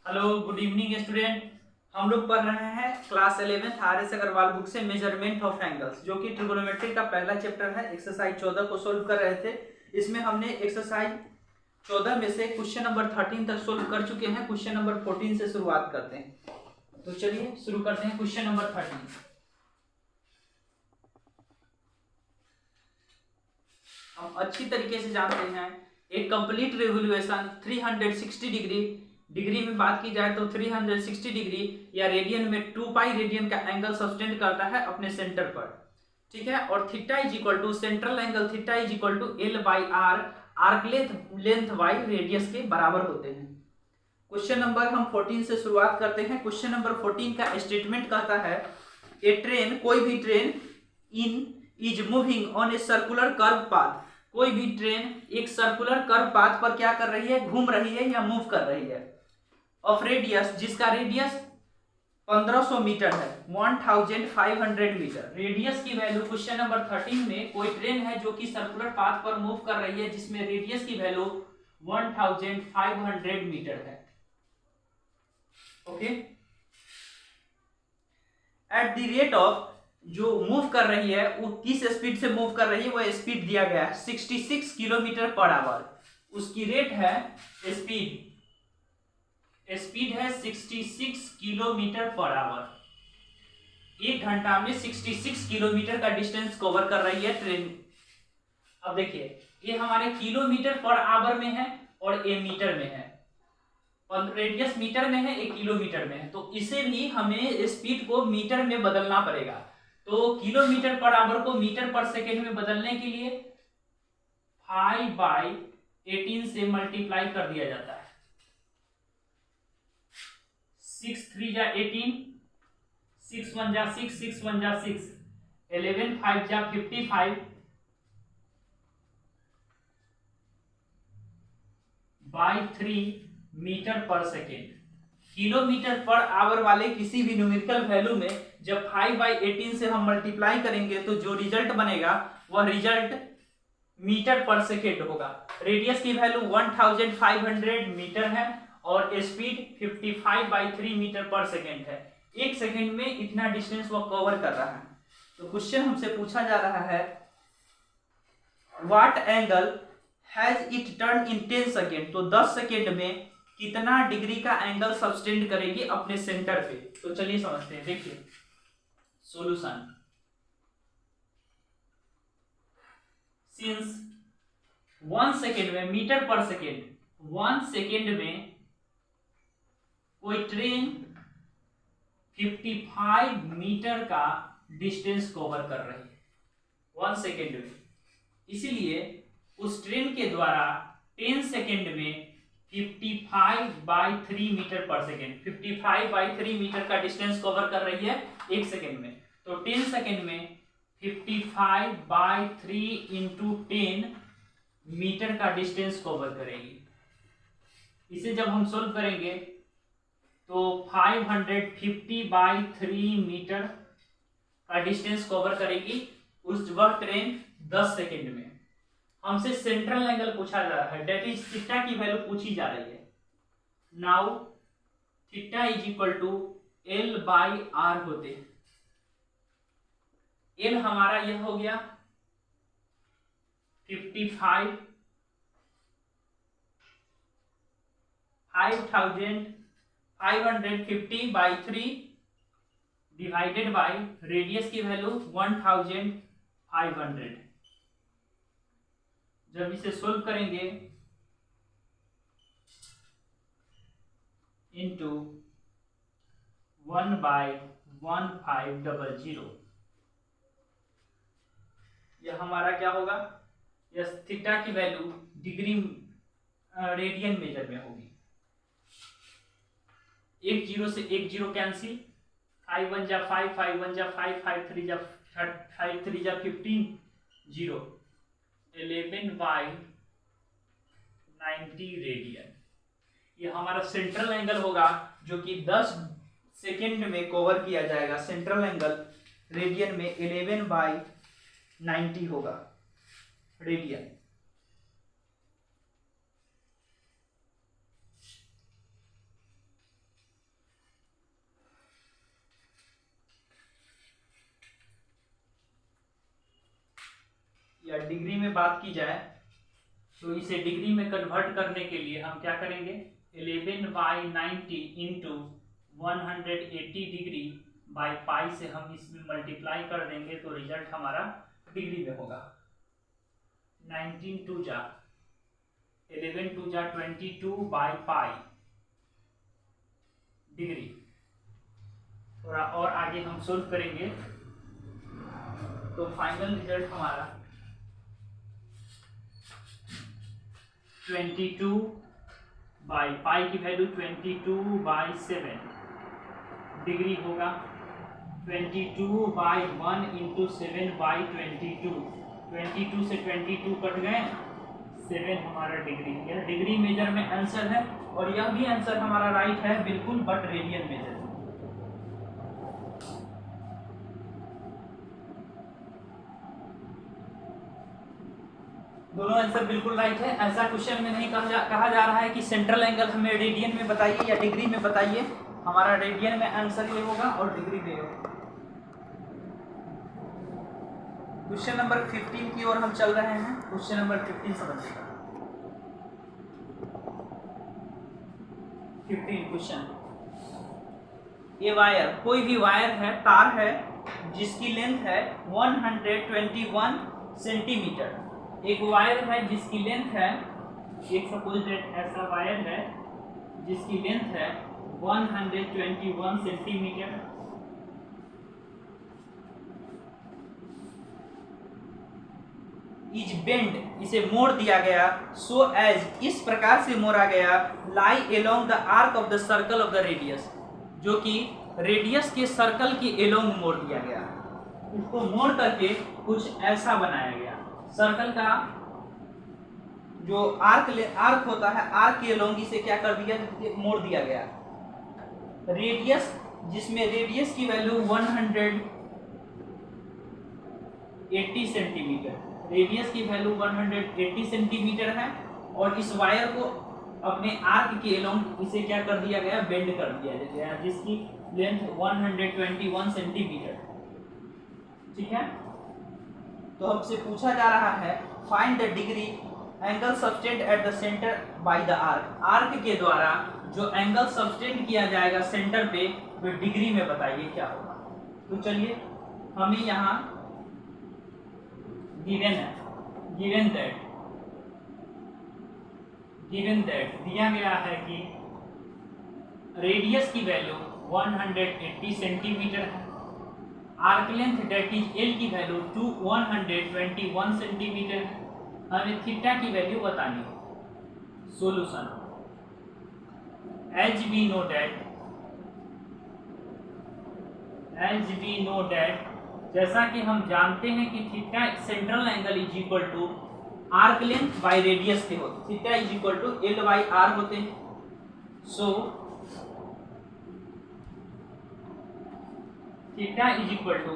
Hello good evening student. हम लोग पढ़ रहे हैं class 11th RS Agarwal book से मेजरमेंट ऑफ एंगल्स, जो कि ट्रिगोनोमेट्री का पहला चैप्टर है। एक्सरसाइज 14 को सोल्व कर रहे थे। इसमें हमने एक्सरसाइज 14 में से क्वेश्चन नंबर 13 तक सोल्व कर चुके हैं। क्वेश्चन नंबर 14 से शुरुआत करते हैं। तो चलिए शुरू करते हैं क्वेश्चन नंबर 13। हम अच्छी तरीके से जानते हैं एक कंप्लीट रेवोल्यूशन 360 डिग्री में बात की जाए तो 360 डिग्री या रेडियन में 2 पाई रेडियन का एंगल सब्टेंड करता है अपने सेंटर पर। ठीक है। और theta is equal to central angle theta is equal to L by R, arc length by radius के बराबर होते हैं। क्वेश्चन नंबर हम 14 से शुरुआत करते हैं। क्वेश्चन नंबर 14 का स्टेटमेंट कहता है ए ट्रेन, कोई भी train in is moving on a circular curve path, कोई भी ट्रेन एक सर्कुलर कर्व पाथ पर क्या कर रही है, घूम रही है या मूव कर रही है। ऑफ रेडियस, जिसका रेडियस 1500 मीटर है, 1500 मीटर रेडियस की वैल्यू। क्वेश्चन नंबर 13 में कोई ट्रेन है जो कि सर्कुलर पाथ पर मूव कर रही है जिसमें रेडियस की वैल्यू 1500 मीटर है। Okay. At the rate of, जो मूव कर रही है वो किस स्पीड से मूव कर रही है, वो स्पीड दिया गया है 66 किलोमीटर पर आवर। उसकी रेट है स्पीड है 66 किलोमीटर पर आवर। एक घंटा में 66 किलोमीटर का डिस्टेंस कवर कर रही है ट्रेन। अब देखिए ये हमारे किलोमीटर पर आवर में है और ये मीटर में है। रेडियस मीटर में है, एक किलोमीटर में है, तो इसे भी हमें स्पीड को मीटर में बदलना पड़ेगा। तो किलोमीटर पर आवर को मीटर पर सेकेंड में बदलने के लिए 5/18 से मल्टीप्लाई कर दिया जाता है। 6 3 जा 18, 6 1 जा 6, 6 1 जा 6, 11 5 जा 55 बाई 3 मीटर पर सेकेंड। किलोमीटर पर आवर वाले किसी भी न्यूमेरिकल वैल्यू में जब 5/18 से हम मल्टीप्लाई करेंगे तो जो रिजल्ट बनेगा वह रिजल्ट मीटर पर सेकेंड होगा। रेडियस की वैल्यू 1500 मीटर है और स्पीड 55/3 मीटर पर सेकेंड है। एक सेकेंड में इतना डिस्टेंस वह कवर कर रहा है। तो क्वेश्चन हमसे पूछा जा रहा है what angle has it turn in 10 second, तो 10 सेकेंड में कितना डिग्री का एंगल सब्टेंड करेगी अपने सेंटर पे। तो चलिए समझते हैं। देखिए सॉल्यूशन। सिंस 1 सेकेंड में, मीटर पर सेकेंड, 1 सेकेंड में कोई ट्रेन 55 मीटर का डिस्टेंस कवर कर रही है 1 सेकेंड में, इसलिए उस ट्रेन के द्वारा 10 सेकेंड में 55/3 मीटर पर सेकेंड, 55/3 मीटर का डिस्टेंस कवर कर रही है एक सेकेंड में। तो 10 सेकेंड में 55/3 इंटू 10 मीटर का डिस्टेंस कवर करेगी। इसे जब हम सोल्व करेंगे तो 550/3 मीटर का डिस्टेंस कवर करेगी उस वह ट्रेन 10 सेकेंड में। हमसे सेंट्रल एंगल पूछा जा रहा है, डेट इज थीटा की वैल्यू पूछी जा रही है। Now theta is equal to L by R होते। एल हमारा यह हो गया 55 5550/3 डिवाइडेड बाई रेडियस की वैल्यू 1500। जब इसे सोल्व करेंगे इंटू 1/1500, यह हमारा क्या होगा, यह थीटा की वैल्यू डिग्री रेडियन मेजर में होगी। एक जीरो से एक जीरो कैंसिल, 5 1 जा 5, 5 1 जा 5, 5 3 जा 5 3 जा 15, 0, 11/90 रेडियन। ये हमारा सेंट्रल एंगल होगा जो कि 10 सेकेंड में कवर किया जाएगा। सेंट्रल एंगल रेडियन में 11/90 होगा रेडियन। या डिग्री में बात की जाए तो इसे डिग्री में कन्वर्ट करने के लिए हम क्या करेंगे, 11/90 इंटू 180 डिग्री बाई पाई से हम इसमें मल्टीप्लाई कर देंगे तो रिजल्ट हमारा डिग्री में होगा। 19 2 जा 11 2 जा 22 बाई पाई डिग्री। थोड़ा और आगे हम सोल्व करेंगे तो फाइनल रिजल्ट हमारा 22 बाई पाई की वैल्यू 22/7 डिग्री होगा। 22/1 इंटू 7/22, 22 से 22 कट गए, 7 हमारा डिग्री। यह डिग्री मेजर में आंसर है और यह भी आंसर हमारा राइट है बिल्कुल, बट रेडियन मेजर। दोनों आंसर बिल्कुल राइट है। ऐसा क्वेश्चन में नहीं कहा जा रहा है कि सेंट्रल एंगल हमें रेडियन में बताइए या डिग्री में बताइए, हमारा रेडियन में आंसर ये होगा और डिग्री में होगा। क्वेश्चन नंबर 15 की ओर हम चल रहे हैं। क्वेश्चन नंबर 15 समझिएगा। 15 क्वेश्चन, ये वायर, कोई भी वायर है, तार है जिसकी लेंथ है 121 सेंटीमीटर। एक वायर है जिसकी लेंथ है, एक सपोज दैट ऐसा वायर है जिसकी लेंथ है 121 सेंटीमीटर। इज बेंड, इसे मोड़ दिया गया, सो एज, इस प्रकार से मोड़ा गया, lie along the arc of the circle of the radius, जो कि रेडियस के सर्कल के एलोंग मोड़ दिया गया। इसको मोड़ करके कुछ ऐसा बनाया गया। सर्कल का जो आर्क होता है, आर्क के एलोंग इसे क्या कर दिया, मोड़ दिया गया। रेडियस, जिसमें रेडियस की वैल्यू 180 सेंटीमीटर, रेडियस की वैल्यू 180 सेंटीमीटर है और इस वायर को अपने आर्क के एलोंग इसे क्या कर दिया गया, बेंड कर दिया गया, जिसकी लेंथ 121 सेंटीमीटर। ठीक है, तो हमसे पूछा जा रहा है find the degree angle subtend at the centre by the arc. Arc के द्वारा जो एंगल सबटेंड किया जाएगा सेंटर पे, वो डिग्री में बताइए क्या होगा। तो चलिए, हमें यहाँ गिवन है, गिवन दैट दिया गया है कि रेडियस की वैल्यू 180 सेंटीमीटर है, arc length that is L की वैल्यू 121 सेंटीमीटर है। हमें थीटा की वैल्यू बतानी है। Solution, as we know that, जैसा कि हम जानते हैं कि theta central angle is equal to arc length by radius के होते, theta is equal to L by R होते हैं। So theta is equal to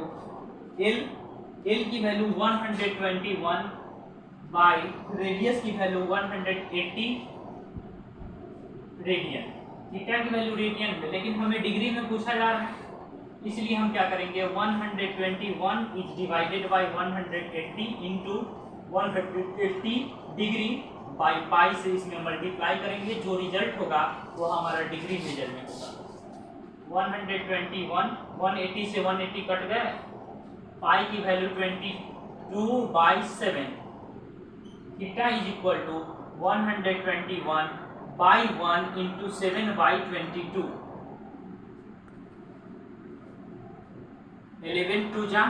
L की वैल्यू 121 बाय रेडियस की वैल्यू 180 रेडियन। थीटा की वैल्यू रेडियन में, लेकिन हमें डिग्री में पूछा जा रहा है, इसलिए हम क्या करेंगे, 121 is divided by 180 into 180 degree by pi से इसमें मल्टीप्लाई करेंगे। जो रिजल्ट होगा वो हमारा डिग्री मेजर में होगा। 121, 180 से 180 कट गए, पाई की value 22/7। Theta is equal to 121 by 1 into 7/22। 11 2 जा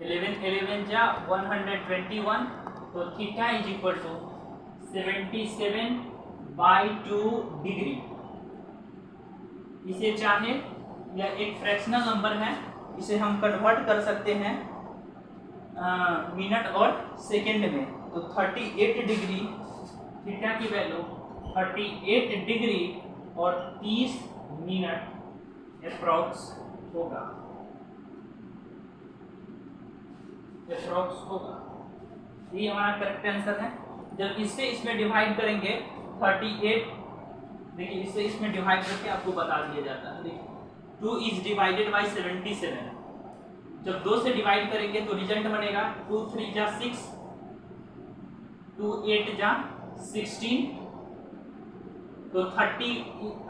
11 जा 121, तो theta is equal to 77/2 degree. इसे चाहे यह एक फ्रैक्शनल नंबर है, इसे हम कन्वर्ट कर सकते हैं मिनट और सेकंड में, तो 38 डिग्री, थीटा की वैल्यू 38 डिग्री और 30 मिनट अप्रॉक्स होगा, ये हमारा करेक्ट आंसर है। जब इससे इसमें डिवाइड करेंगे 38, देखिए इससे इसमें डिवाइड करके आपको बता दिया जाता है। देखिए 2 इज डिवाइडेड बाय 77, जब 2 से डिवाइड करेंगे तो रिजल्ट बनेगा 2 3 जा 6, 2 8 जा 16, तो 30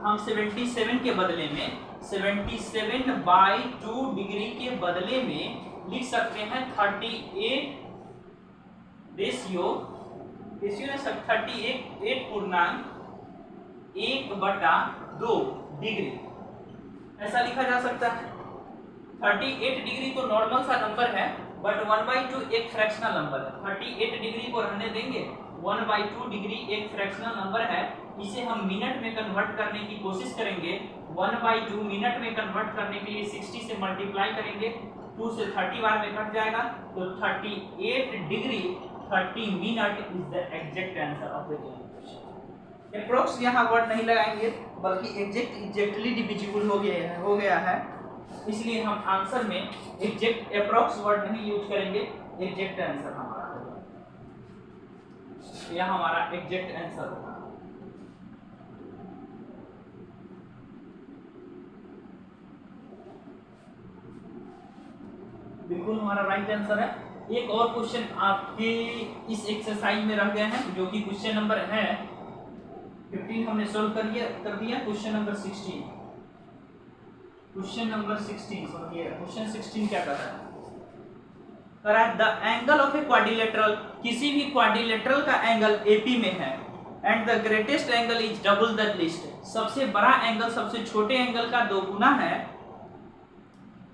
हम 77 के बदले में 77/2 डिग्री के बदले में लिख सकते हैं 38 रेशियो ने सब 38 पूर्णांक 1/2 डिग्री ऐसा लिखा जा सकता है। 38 डिग्री तो नॉर्मल सा नंबर है, बट 1/2 एक फ्रैक्शनल नंबर है। 38 डिग्री को रहने देंगे, 1/2 डिग्री एक फ्रैक्शनल नंबर है। इसे हम मिनट में कन्वर्ट करने की कोशिश करेंगे। 1/2 मिनट में कन्वर्ट करने के लिए 60 से मल्टीप्लाई करेंगे, 2 से 30 बार में कट जाएगा, तो 38 degree 30 minute is the exact answer of the question. Approx यहाँ वर्ड नहीं लगाएंगे, बल्कि एग्जैक्टली डिविजिबल हो गया है, इसलिए हम आंसर में एग्जैक्ट अप्रोक्स वर्ड नहीं यूज करेंगे। एग्जैक्ट आंसर हमारा होगा, यह हमारा एग्जैक्ट आंसर होगा। बिल्कुल हमारा राइट आंसर है। एक और क्वेश्चन आपके इस एक्सरसाइज में रह गए हैं, जो कि क्वेश्चन नंबर है 15 हमने सॉल्व कर दिया। क्वेश्चन नंबर 16, क्वेश्चन 16 क्या कर रहा है? कह रहा है the angle of a quadrilateral, किसी भी क्वाड्रिलेटरल का एंगल एपी में है, and the greatest angle is double the least, सबसे बड़ा एंगल सबसे छोटे एंगल का 2 गुना है।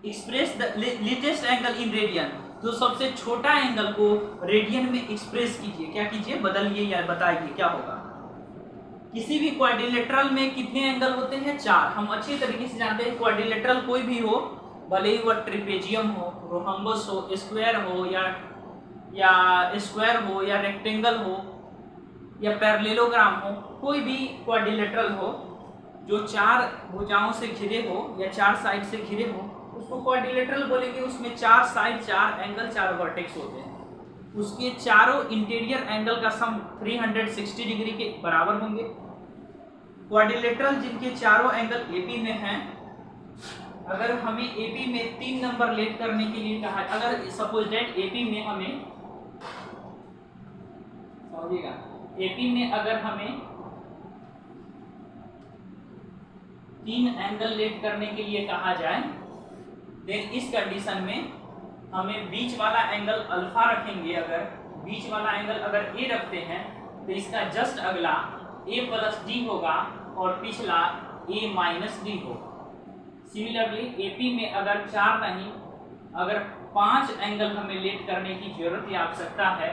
Express the littlest angle in radian, तो सबसे छोटा एंगल को रेडियन में एक्सप्रेस कीजिए। क्या कीजिए? बदलिए या बताइए क्या होगा। किसी भी क्वाड्रिलेटरल में कितने एंगल होते हैं? 4। हम अच्छी तरीके से जानते हैं क्वाड्रिलेटरल कोई भी हो, भले ही वह ट्रिपेजियम हो, रोहम्बस हो, स्क्वायर हो, या स्क्वायर हो, या रेक्टेंगल हो, या पैरेललोग्राम हो, कोई भी क्वाड्रिलेटरल हो जो 4 भुजाओं से घिरे हो या 4 साइड से घिरे हो, उसको क्वाड्रिलेटरल बोलेंगे। उसमें 4 साइड, 4 एंगल, 4 वर्टेक्स होते हैं। उसके चारों इंटीरियर एंगल का सम 360 डिग्री के बराबर होंगे। क्वाड्रिलेटरल जिनके चारों एंगल एपी में हैं, अगर हमें एपी में 3 नंबर लेट करने के लिए कहा, अगर सपोज दैट एपी में हमें, समझिएगा, एपी में अगर हमें 3 एंगल लेट करने के लिए कहा जाए, देन इस कंडीशन में हमें बीच वाला एंगल अल्फा रखेंगे। अगर बीच वाला एंगल अगर ए रखते हैं तो इसका जस्ट अगला a प्लस डी होगा और पिछला a माइनस डी होगा। सिमिलरली एपी में अगर 4 नहीं, अगर 5 एंगल हमें लेट करने की जरूरत या आवश्यकता है,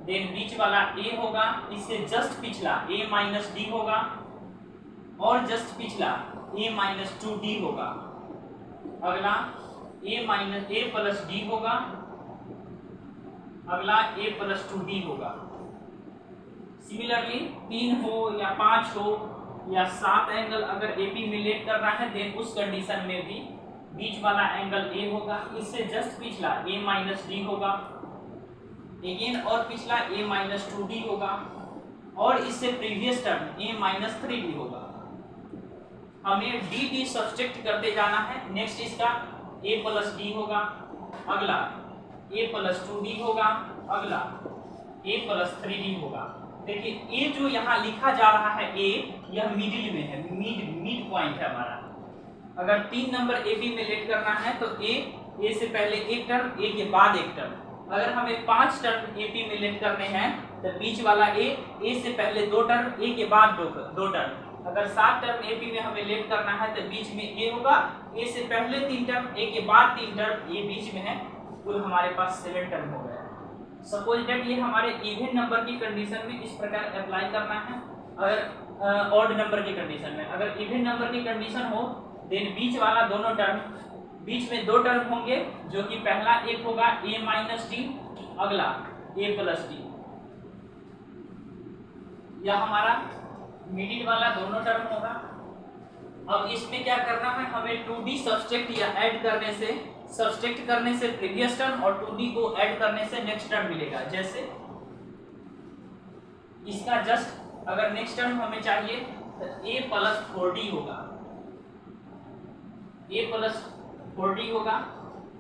देन बीच वाला a होगा, इससे जस्ट पिछला a माइनस डी होगा और जस्ट पिछला a माइनस 2d होगा। अगला a प्लस डी होगा, अगला a प्लस 2d होगा। सिमिलरली 3 हो या 5 हो या 7 एंगल अगर एपी में लेट कर रहा है, देन उस कंडीशन में भी बीच वाला एंगल a होगा, इससे जस्ट पिछला a माइनस डी होगा, अगेन और पिछला a माइनस 2d होगा, और इससे previous term a minus 3d होगा। हमें डी सब्सट्रैक्ट करते जाना है। नेक्स्ट इसका a प्लस डी होगा, अगला a प्लस 2d होगा, अगला a प्लस 3d होगा। देखिए a जो यहाँ लिखा जा रहा है a, यह मिडिल में है, मिड पॉइंट है हमारा। अगर 3 नंबर ab में लेट करना है तो a से पहले एक टर्म, a के बाद एक टर्म। अगर हमें 5 टर्म ab में लेट करने हैं तो बीच वाला a से पहले 2 टर्म, a के बाद 2 टर्म। अगर 7 टर्म एपी में हमें लेट करना है तो बीच में ए होगा, ए से पहले 3 टर्म, ए के बाद 3 टर्म, ये बीच में है, कुल हमारे पास 7 टर्म हो गया। सपोज दैट ये हमारे इवन नंबर की कंडीशन में इस प्रकार अप्लाई करना है। अगर ऑड नंबर की कंडीशन में, अगर इवन नंबर की कंडीशन हो, देन बीच वाला दोनों टर्म, बीच में 2 टर्म होंगे, जो कि पहला एक होगा a माइनस डी, अगला a प्लस डी। यह हमारा मिडिल वाला दोनों टर्म होगा। अब इसमें क्या करना है, हमें 2d सब्सट्रैक्ट या ऐड करने से, सब्सट्रैक्ट करने से प्रीवियस टर्म और 2d को ऐड करने से नेक्स्ट टर्म मिलेगा। जैसे इसका जस्ट अगर नेक्स्ट टर्म हमें चाहिए तो a प्लस 4d होगा, a प्लस 4d होगा।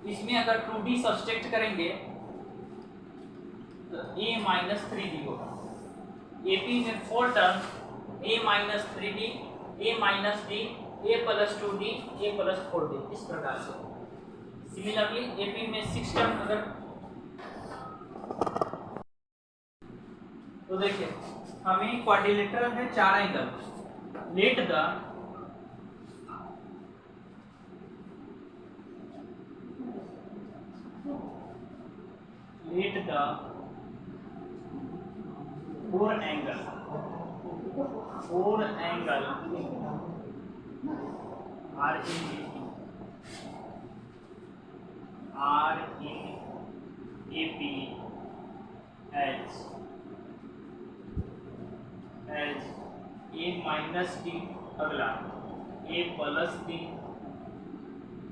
इसमें अगर 2D सब्सट्रैक्ट करेंगे तो a माइनस 3d होगा। AP में 4 term a minus 3d, a minus d, a plus 2d, a plus 4d, इस प्रकार से। सिमिलरली AP में 6 टर्म अगर, तो देखिए हमें क्वाड्रिलेटरल है 4 angle, let the four angle are in AP as a minus d, अगला a प्लस d,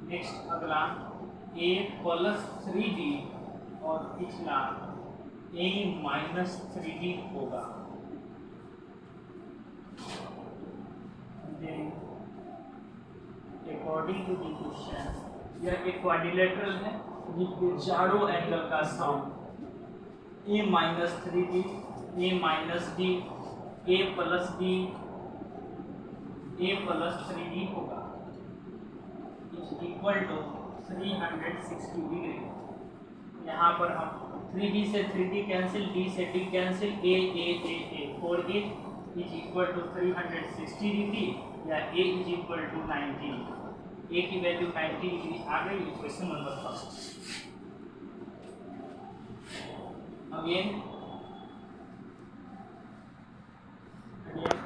नेक्स्ट अगला a प्लस 3d और पिछला a माइनस 3d होगा। अकॉर्डिंग टू द क्वेश्चन, यह एक क्वाड्रिलेटरल है जिसके चारों एंगल का सम a minus 3d, a minus d, a plus d, a plus 3d होगा, इज इक्वल टू 360 डिग्री। यहाँ पर हम 3d से 3d कैंसिल, d से d cancel, a 4 is equal to 360 degree या a is equal to 90। a की value 90 degree आ गई। Question number first. Again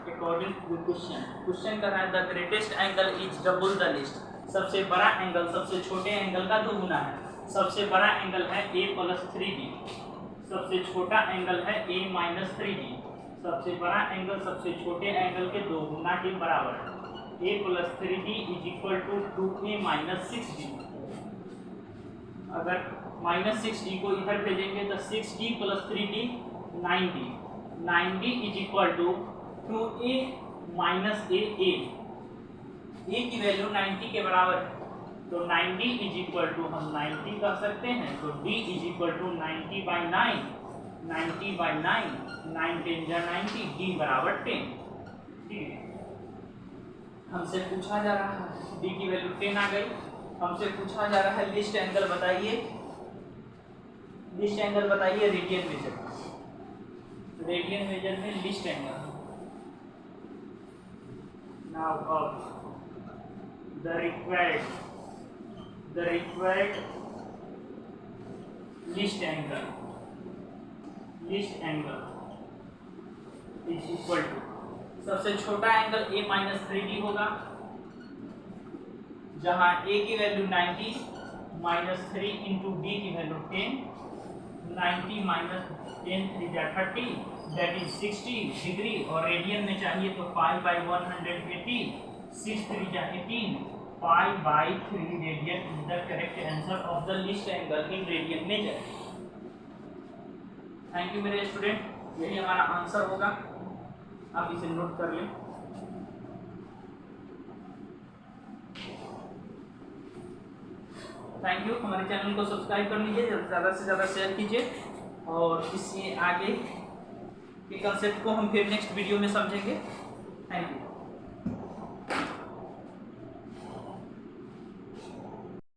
according to question कर रहा है the greatest angle is double the least. सबसे बड़ा एंगल सबसे छोटे एंगल का 2 गुना है। सबसे बड़ा एंगल है a प्लस 3d, सबसे छोटा एंगल है a माइनस 3d। सबसे बड़ा एंगल सबसे छोटे एंगल के 2 गुना के बराबर है। a plus 3d is equal to 2a minus 6d। अगर माइनस 6d को इधर भेजेंगे तो 6d plus 3d 9d, 9d is equal to 2a minus a की वैल्यू 90 के बराबर है, तो 90 इज इक्वल टू हम 90 कर सकते हैं, तो d is equal to 90 by 9, 90 by 9, 9 10 जा 90, d बराबर 10। ठीक है, हमसे पूछा जा रहा है d की वैल्यू 10 आ गई। हमसे पूछा जा रहा है लिस्ट एंगल बताइए, लिस्ट एंगल बताइए रेडियन मेजर, रेडियन मेजर में लिस्ट एंगल। नाउ अब the required list angle is equal to, सबसे छोटा एंगल a माइनस 3d होगा, जहां a की वैल्यू 90 माइनस 3 इंटू d की वैल्यू 10, 90 माइनस 10 3 जा 30, दैट इज 60 डिग्री। और रेडियन में चाहिए तो 5 बाई 180, 6 3 जा 18, 5 by 3 radian is the correct answer of the list angle in radian major. Thank you मेरे स्टूडेंट, यही हमारा आंसर होगा, आप इसे नोट कर लें। थैंक यू, हमारे चैनल को सब्सक्राइब कर लीजिए, ज़्यादा से ज़्यादा शेयर कीजिए, और इससे आगे के कंसेप्ट को हम फिर नेक्स्ट वीडियो में समझेंगे। Thank you.